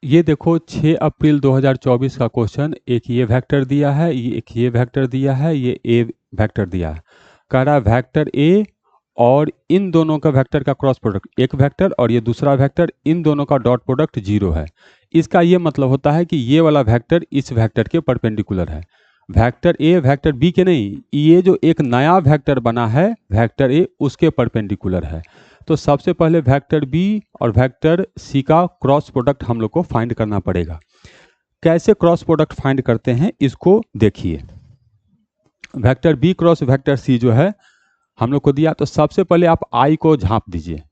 ये देखो 6 अप्रैल 2024 का क्वेश्चन, एक ये वेक्टर दिया है, एक ये वेक्टर दिया है, ये ए वेक्टर दिया है। कह रहा है वेक्टर ए और इन दोनों का वेक्टर का क्रॉस प्रोडक्ट, एक वेक्टर और ये दूसरा वेक्टर, इन दोनों का डॉट प्रोडक्ट 0 है। इसका ये मतलब होता है कि ये वाला वेक्टर इस वेक्टर के परपेंडिकुलर है। वेक्टर ए वेक्टर बी के नहीं, ये जो एक नया वेक्टर बना है वेक्टर ए उसके परपेंडिकुलर है। तो सबसे पहले वेक्टर बी और वेक्टर सी का क्रॉस प्रोडक्ट हम लोग को फाइंड करना पड़ेगा। कैसे क्रॉस प्रोडक्ट फाइंड करते हैं इसको देखिए। Vector b cross vector c जो है हम लोग को दिया, तो सबसे पहले आप आई को झांप दीजिए।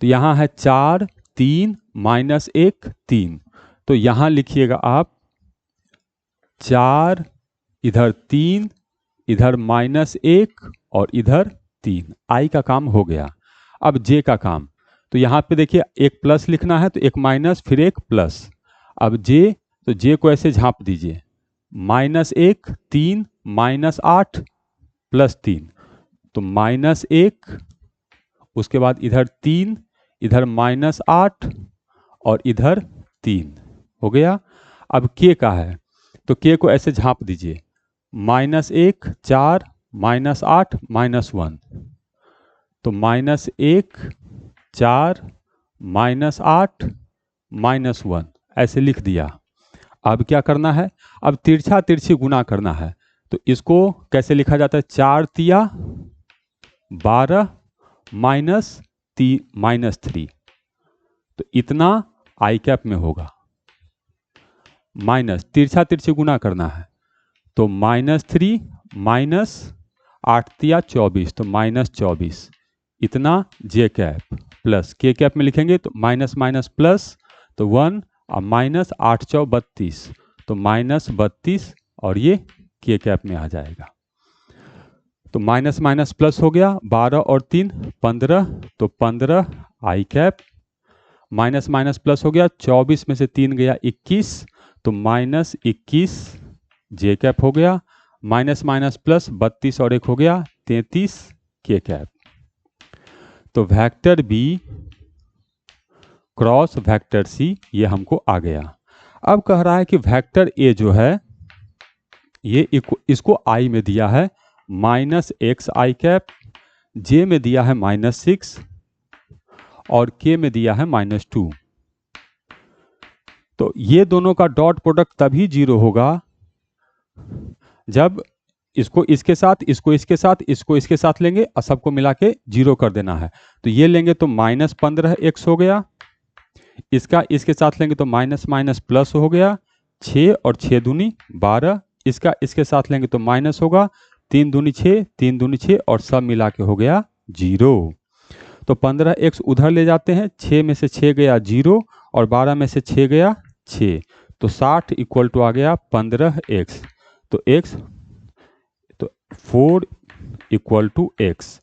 तो यहाँ है 4 3 -1 3, तो यहाँ लिखिएगा आप 4, इधर 3, इधर -1 और इधर 3। आई का काम हो गया। अब जे का काम, तो यहाँ पे देखिए एक प्लस लिखना है तो एक माइनस फिर एक प्लस। अब जे, तो जे को ऐसे झांप दीजिए, -1 3 -8 +3, तो -1, उसके बाद इधर 3, इधर -8 और इधर 3 हो गया। अब के का है तो के को ऐसे झांप दीजिए, -1 4 -8 -1, तो -1 4 -8 -1 ऐसे लिख दिया। अब क्या करना है, अब तिरछा तिरछी गुना करना है। तो इसको कैसे लिखा जाता है, 4 तिया 12 -3, तो इतना आई कैप में होगा। माइनस तिरछा तिरछी गुना करना है, तो -3 -8 तिया 24, तो -24, इतना जे कैप प्लस के कैप में लिखेंगे तो माइनस माइनस प्लस, तो 1 और -8 × 32, तो -32 और ये के कैप में आ जाएगा। तो माइनस माइनस प्लस हो गया, 12 और 3 15, तो 15 आई कैप, माइनस माइनस प्लस हो गया, 24 में से 3 गया 21, तो -21 जे कैप हो गया, माइनस माइनस प्लस 32 और 1 हो गया 33 के कैप। तो vector b cross vector c ये हमको आ गया। अब कह रहा है कि वेक्टर ए जो है ये इसको आई में दिया है -x आई कैप, जे में दिया है -6 और के में दिया है -2। तो ये दोनों का डॉट प्रोडक्ट तभी 0 होगा जब इसको इसके साथ, इसको इसके साथ, इसको इसके साथ लेंगे और सबको मिला के 0 कर देना है। तो ये लेंगे तो -15x हो गया, इसका इसके साथ लेंगे तो माइनस माइनस प्लस हो गया 6 और 6 दूनी 12, इसका इसके साथ लेंगे तो माइनस होगा 3 दूनी 6, 3 दूनी 6 और सब मिला के हो गया 0। तो 15x उधर ले जाते हैं, 6 में से 6 गया 0 और 12 में से 6 गया 6, तो 60 = आ गया 15x, तो x तो 4 = x,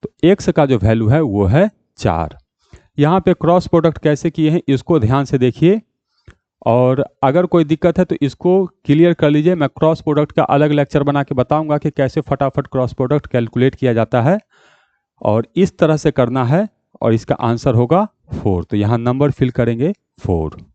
तो x का जो वैल्यू है वो है 4। यहाँ पे क्रॉस प्रोडक्ट कैसे किए हैं इसको ध्यान से देखिए, और अगर कोई दिक्कत है तो इसको क्लियर कर लीजिए। मैं क्रॉस प्रोडक्ट का अलग लेक्चर बना के बताऊंगा कि कैसे फटाफट क्रॉस प्रोडक्ट कैलकुलेट किया जाता है, और इस तरह से करना है और इसका आंसर होगा 4। तो यहाँ नंबर फिल करेंगे 4।